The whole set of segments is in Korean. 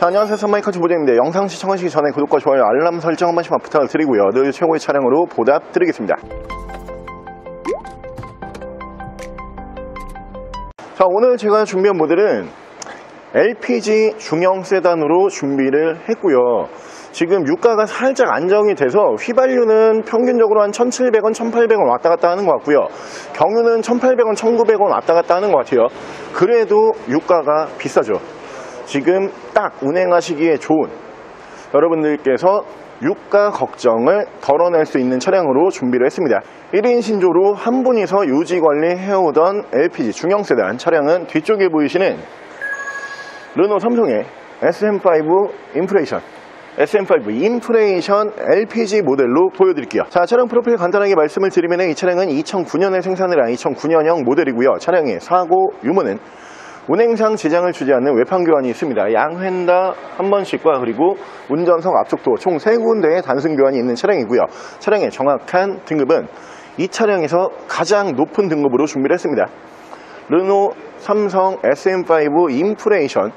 자, 안녕하세요. 선마이커즈 보정입니다. 영상 시청하시기 전에 구독과 좋아요, 알람 설정 한 번씩만 부탁을 드리고요. 늘 최고의 차량으로 보답드리겠습니다. 자, 오늘 제가 준비한 모델은 LPG 중형 세단으로 준비를 했고요. 지금 유가가 살짝 안정이 돼서 휘발유는 평균적으로 한 1,700원, 1,800원 왔다 갔다 하는 것 같고요. 경유는 1,800원, 1,900원 왔다 갔다 하는 것 같아요. 그래도 유가가 비싸죠. 지금 딱 운행하시기에 좋은, 여러분들께서 유가 걱정을 덜어낼 수 있는 차량으로 준비를 했습니다. 1인 신조로 한 분이서 유지관리 해오던 LPG 중형 세단 차량은 뒤쪽에 보이시는 르노 삼성의 SM5 인프레이션 LPG 모델로 보여드릴게요. 자, 차량 프로필 간단하게 말씀을 드리면 이 차량은 2009년에 생산을 한 2009년형 모델이고요. 차량의 사고 유무는 운행상 지장을 주지 않는 외판 교환이 있습니다. 양휀다 한 번씩과 그리고 운전석 앞쪽도 총 3군데의 단순 교환이 있는 차량이고요. 차량의 정확한 등급은 이 차량에서 가장 높은 등급으로 준비를 했습니다. 르노 삼성 SM5 인프레이션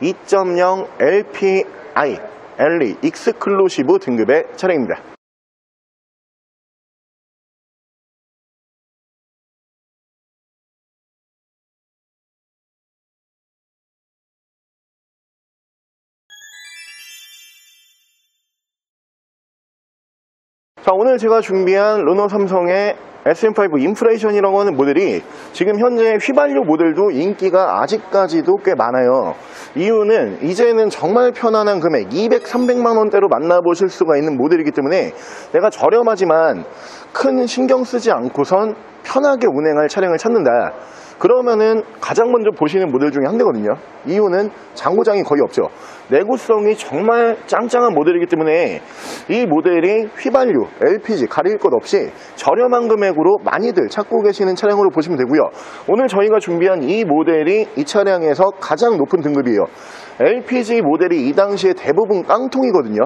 2.0 LPI 엘리 익스클루시브 등급의 차량입니다. 자, 오늘 제가 준비한 르노 삼성의 SM5 인프레이션이라고 하는 모델이 지금 현재 휘발유 모델도 인기가 아직까지도 꽤 많아요. 이유는 이제는 정말 편안한 금액 200, 300만 원대로 만나보실 수가 있는 모델이기 때문에 내가 저렴하지만 큰 신경 쓰지 않고선 편하게 운행할 차량을 찾는다. 그러면은 가장 먼저 보시는 모델 중에 한 대거든요. 이유는 장고장이 거의 없죠. 내구성이 정말 짱짱한 모델이기 때문에 이 모델이 휘발유, LPG 가릴 것 없이 저렴한 금액으로 많이들 찾고 계시는 차량으로 보시면 되고요. 오늘 저희가 준비한 이 모델이 이 차량에서 가장 높은 등급이에요. LPG 모델이 이 당시에 대부분 깡통이거든요.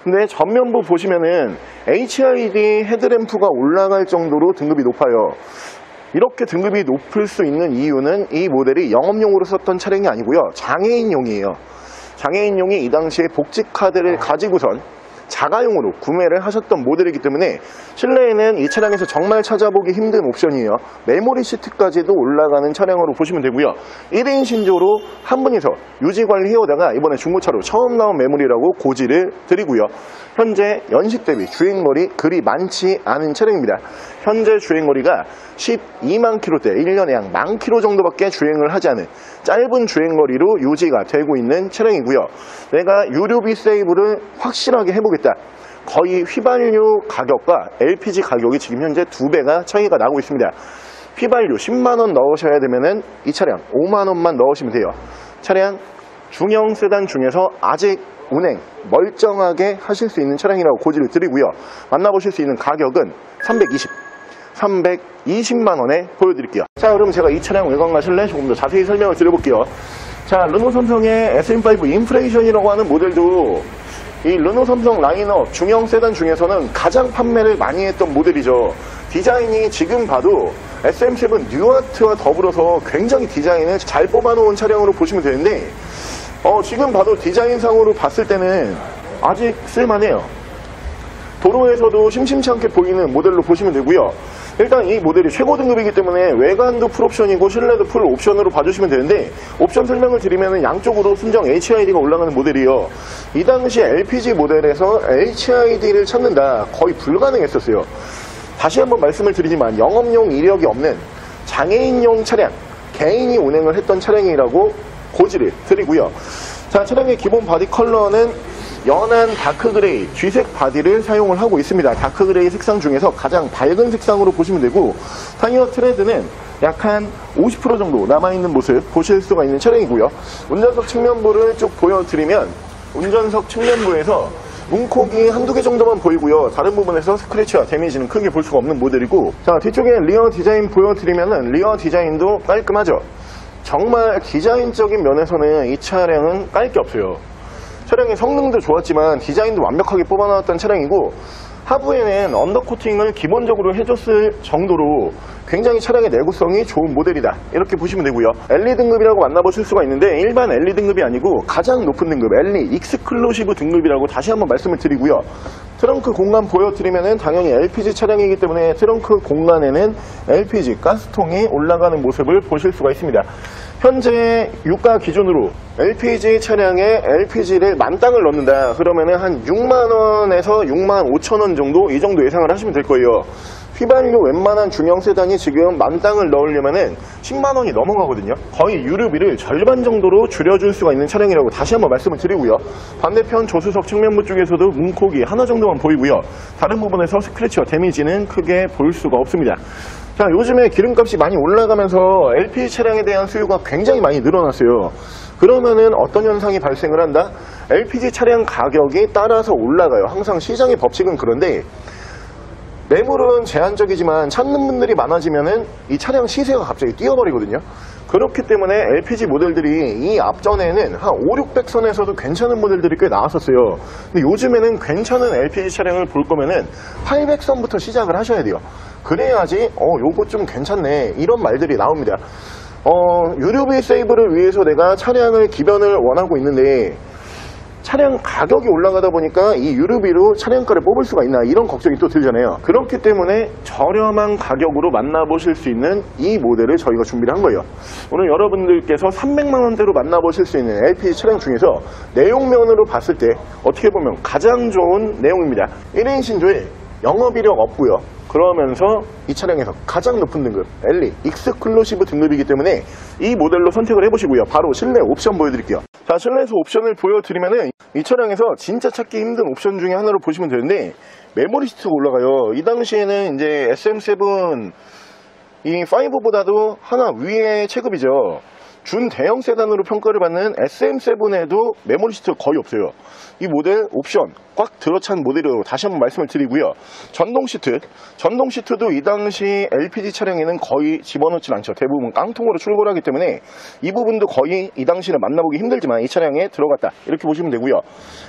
근데 전면부 보시면은 HID 헤드램프가 올라갈 정도로 등급이 높아요. 이렇게 등급이 높을 수 있는 이유는 이 모델이 영업용으로 썼던 차량이 아니고요. 장애인용이에요. 장애인용이 이 당시에 복지카드를 가지고선 자가용으로 구매를 하셨던 모델이기 때문에 실내에는 이 차량에서 정말 찾아보기 힘든 옵션이에요. 메모리 시트까지도 올라가는 차량으로 보시면 되고요. 1인 신조로 한 분이서 유지관리 해오다가 이번에 중고차로 처음 나온 메모리라고 고지를 드리고요. 현재 연식 대비 주행거리 그리 많지 않은 차량입니다. 현재 주행거리가 12만 킬로대, 1년에 약 10,000 킬로 정도밖에 주행을 하지 않은 짧은 주행거리로 유지가 되고 있는 차량이고요. 내가 유류비 세이브를 확실하게 해보겠다. 거의 휘발유 가격과 LPG 가격이 지금 현재 2배가 차이가 나고 있습니다. 휘발유 10만원 넣으셔야 되면은 이 차량 5만원만 넣으시면 돼요. 차량 중형 세단 중에서 아직 운행 멀쩡하게 하실 수 있는 차량이라고 고지를 드리고요. 만나보실 수 있는 가격은 320만원에 보여드릴게요. 자, 그럼 제가 이 차량 외관과 실내 조금 더 자세히 설명을 드려볼게요. 자, 르노 삼성의 SM5 인프레이션이라고 하는 모델도 이 르노 삼성 라인업 중형 세단 중에서는 가장 판매를 많이 했던 모델이죠. 디자인이 지금 봐도 SM7 뉴아트와 더불어서 굉장히 디자인을 잘 뽑아놓은 차량으로 보시면 되는데 지금 봐도 디자인상으로 봤을 때는 아직 쓸만해요. 도로에서도 심심치 않게 보이는 모델로 보시면 되고요. 일단 이 모델이 최고 등급이기 때문에 외관도 풀옵션이고 실내도 풀옵션으로 봐주시면 되는데, 옵션 설명을 드리면 양쪽으로 순정 HID가 올라가는 모델이에요. 이 당시 LPG 모델에서 HID를 찾는다 거의 불가능했었어요. 다시 한번 말씀을 드리지만 영업용 이력이 없는 장애인용 차량, 개인이 운행을 했던 차량이라고 고지를 드리고요. 자, 차량의 기본 바디 컬러는 연한 다크그레이, 쥐색 바디를 사용을 하고 있습니다. 다크그레이 색상 중에서 가장 밝은 색상으로 보시면 되고, 타이어 트레드는 약 한 50% 정도 남아있는 모습 보실 수가 있는 차량이고요. 운전석 측면부를 쭉 보여드리면 운전석 측면부에서 문콕이 한두 개 정도만 보이고요. 다른 부분에서 스크래치와 데미지는 크게 볼 수가 없는 모델이고, 자, 뒤쪽에 리어 디자인 보여드리면은 리어 디자인도 깔끔하죠. 정말 디자인적인 면에서는 이 차량은 깔 게 없어요. 차량의 성능도 좋았지만 디자인도 완벽하게 뽑아나왔던 차량이고, 하부에는 언더코팅을 기본적으로 해줬을 정도로 굉장히 차량의 내구성이 좋은 모델이다, 이렇게 보시면 되고요. LE 등급이라고 만나보실 수가 있는데 일반 LE 등급이 아니고 가장 높은 등급 LE 익스클루시브 등급이라고 다시 한번 말씀을 드리고요. 트렁크 공간 보여드리면은 당연히 LPG 차량이기 때문에 트렁크 공간에는 LPG 가스통이 올라가는 모습을 보실 수가 있습니다. 현재 유가 기준으로 LPG 차량에 LPG를 만땅을 넣는다 그러면은 한 6만원에서 6만 5천원 정도, 이 정도 예상을 하시면 될 거예요. 휘발유 웬만한 중형 세단이 지금 만땅을 넣으려면은 10만원이 넘어가거든요. 거의 유류비를 절반 정도로 줄여줄 수가 있는 차량이라고 다시 한번 말씀을 드리고요. 반대편 조수석 측면부 쪽에서도 문콕이 하나 정도만 보이고요. 다른 부분에서 스크래치와 데미지는 크게 보일 수가 없습니다. 자, 요즘에 기름값이 많이 올라가면서 LPG 차량에 대한 수요가 굉장히 많이 늘어났어요. 그러면은 어떤 현상이 발생을 한다? LPG 차량 가격이 따라서 올라가요. 항상 시장의 법칙은 그런데 매물은 제한적이지만 찾는 분들이 많아지면은 이 차량 시세가 갑자기 뛰어버리거든요. 그렇기 때문에 LPG 모델들이 이 앞전에는 한 5,600선에서도 괜찮은 모델들이 꽤 나왔었어요. 근데 요즘에는 괜찮은 LPG 차량을 볼 거면은 800선부터 시작을 하셔야 돼요. 그래야지 요거 좀 괜찮네, 이런 말들이 나옵니다. 유류비 세이브를 위해서 내가 차량을 기변을 원하고 있는데 차량 가격이 올라가다 보니까 이 유류비로 차량가를 뽑을 수가 있나, 이런 걱정이 또 들잖아요. 그렇기 때문에 저렴한 가격으로 만나보실 수 있는 이 모델을 저희가 준비를 한 거예요. 오늘 여러분들께서 300만원대로 만나보실 수 있는 LPG 차량 중에서 내용면으로 봤을 때 어떻게 보면 가장 좋은 내용입니다. 1인 신조에 영업이력 없고요. 그러면서 이 차량에서 가장 높은 등급 LE 익스클루시브 등급이기 때문에 이 모델로 선택을 해보시고요. 바로 실내 옵션 보여드릴게요. 자, 실내에서 옵션을 보여드리면은 이 차량에서 진짜 찾기 힘든 옵션 중에 하나로 보시면 되는데 메모리 시트가 올라가요. 이 당시에는 이제 SM7 이 5보다도 하나 위의 체급이죠. 준대형 세단으로 평가를 받는 SM7에도 메모리 시트가 거의 없어요. 이 모델 옵션 꽉 들어찬 모델이라고 다시 한번 말씀을 드리고요. 전동 시트도 이 당시 LPG 차량에는 거의 집어넣진 않죠. 대부분 깡통으로 출고를 하기 때문에 이 부분도 거의 이 당시는 만나보기 힘들지만 이 차량에 들어갔다, 이렇게 보시면 되고요.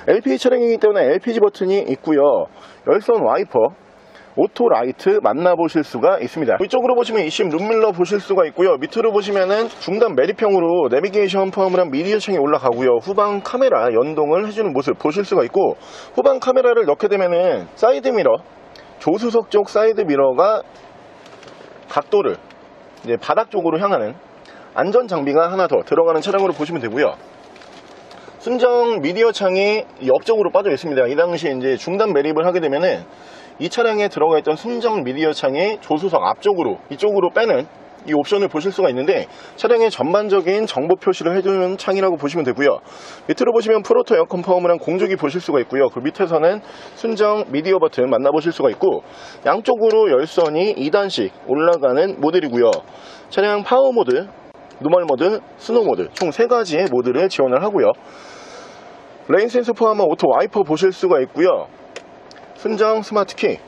LPG 차량이기 때문에 LPG 버튼이 있고요. 열선 와이퍼, 오토 라이트 만나보실 수가 있습니다. 위쪽으로 보시면 이심 룸밀러 보실 수가 있고요. 밑으로 보시면은 중단 매립형으로 내비게이션 포함을 한 미디어 창이 올라가고요. 후방 카메라 연동을 해주는 모습 보실 수가 있고, 후방 카메라를 넣게 되면은 사이드 미러, 조수석 쪽 사이드 미러가 각도를 이제 바닥 쪽으로 향하는 안전 장비가 하나 더 들어가는 차량으로 보시면 되고요. 순정 미디어 창이 옆쪽으로 빠져 있습니다. 이 당시 이제 중단 매립을 하게 되면은 이 차량에 들어가 있던 순정 미디어 창이 조수석 앞쪽으로, 이쪽으로 빼는 이 옵션을 보실 수가 있는데 차량의 전반적인 정보 표시를 해주는 창이라고 보시면 되고요. 밑으로 보시면 프로토 에어컨 파워물한 공조기 보실 수가 있고요. 그 밑에서는 순정 미디어 버튼 만나보실 수가 있고, 양쪽으로 열선이 2단씩 올라가는 모델이고요. 차량 파워 모드, 노멀 모드, 스노우 모드 총 3가지의 모드를 지원을 하고요. 레인 센서 포함한 오토 와이퍼 보실 수가 있고요. 순정 스마트키,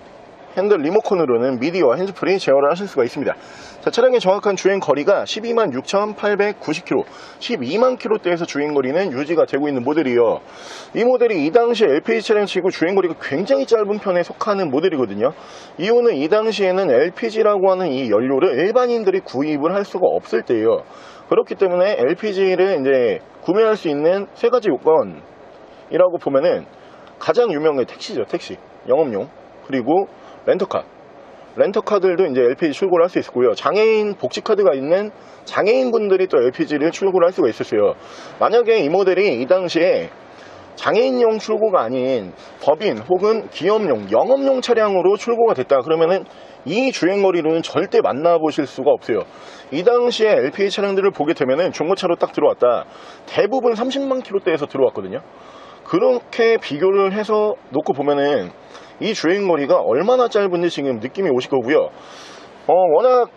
핸들 리모컨으로는 미디와 핸즈프리 제어를 하실 수가 있습니다. 자, 차량의 정확한 주행 거리가 12만 6,890km, 12만 km대에서 주행 거리는 유지가 되고 있는 모델이에요. 이 모델이 이 당시 LPG 차량 치고 주행 거리가 굉장히 짧은 편에 속하는 모델이거든요. 이유는 이 당시에는 LPG라고 하는 이 연료를 일반인들이 구입을 할 수가 없을 때예요. 그렇기 때문에 LPG를 이제 구매할 수 있는 3가지 요건이라고 보면은 가장 유명한 택시죠. 택시, 영업용, 그리고 렌터카들도 이제 LPG 출고를 할 수 있고요. 장애인 복지카드가 있는 장애인분들이 또 LPG를 출고를 할 수가 있었어요. 만약에 이 모델이 이 당시에 장애인용 출고가 아닌 법인 혹은 기업용, 영업용 차량으로 출고가 됐다 그러면은 이 주행거리로는 절대 만나보실 수가 없어요. 이 당시에 LPG 차량들을 보게 되면은 중고차로 딱 들어왔다, 대부분 30만 km대에서 들어왔거든요. 그렇게 비교를 해서 놓고 보면은 이 주행거리가 얼마나 짧은지 지금 느낌이 오실 거고요. 워낙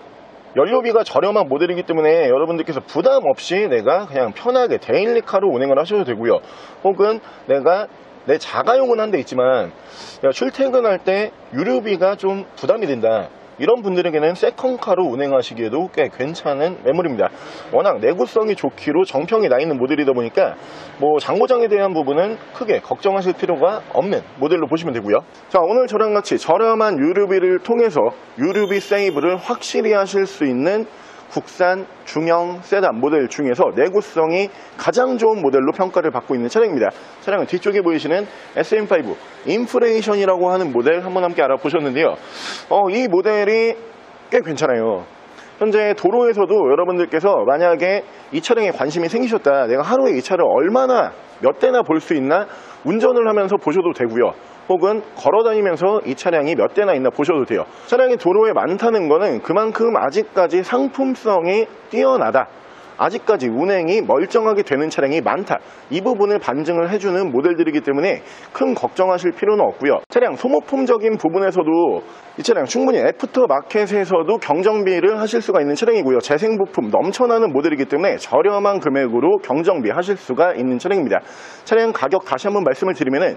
연료비가 저렴한 모델이기 때문에 여러분들께서 부담 없이 내가 그냥 편하게 데일리카로 운행을 하셔도 되고요. 혹은 내가 내 자가용은 한 대 있지만 출퇴근할 때 유류비가 좀 부담이 된다, 이런 분들에게는 세컨카로 운행하시기에도 꽤 괜찮은 매물입니다. 워낙 내구성이 좋기로 정평이 나 있는 모델이다 보니까 뭐 장고장에 대한 부분은 크게 걱정하실 필요가 없는 모델로 보시면 되고요. 자, 오늘 저랑 같이 저렴한 유류비를 통해서 유류비 세이브를 확실히 하실 수 있는 국산 중형 세단 모델 중에서 내구성이 가장 좋은 모델로 평가를 받고 있는 차량입니다. 차량은 뒤쪽에 보이시는 SM5 인프레이션이라고 하는 모델 한번 함께 알아보셨는데요. 이 모델이 꽤 괜찮아요. 현재 도로에서도 여러분들께서 만약에 이 차량에 관심이 생기셨다, 내가 하루에 이 차를 얼마나 몇 대나 볼 수 있나 운전을 하면서 보셔도 되고요. 혹은 걸어다니면서 이 차량이 몇 대나 있나 보셔도 돼요. 차량이 도로에 많다는 거는 그만큼 아직까지 상품성이 뛰어나다, 아직까지 운행이 멀쩡하게 되는 차량이 많다, 이 부분을 반증을 해주는 모델들이기 때문에 큰 걱정하실 필요는 없고요. 차량 소모품적인 부분에서도 이 차량 충분히 애프터마켓에서도 경정비를 하실 수가 있는 차량이고요. 재생부품 넘쳐나는 모델이기 때문에 저렴한 금액으로 경정비 하실 수가 있는 차량입니다. 차량 가격 다시 한번 말씀을 드리면은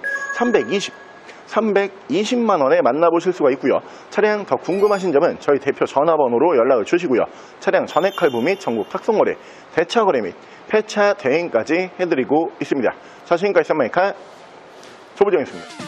320만 원에 만나보실 수가 있고요. 차량 더 궁금하신 점은 저희 대표 전화번호로 연락을 주시고요. 차량 전액 할부 및 전국 탁송거래, 대차거래 및 폐차 대행까지 해드리고 있습니다. 자, 지금까지 쌈마이카 조부정이었습니다.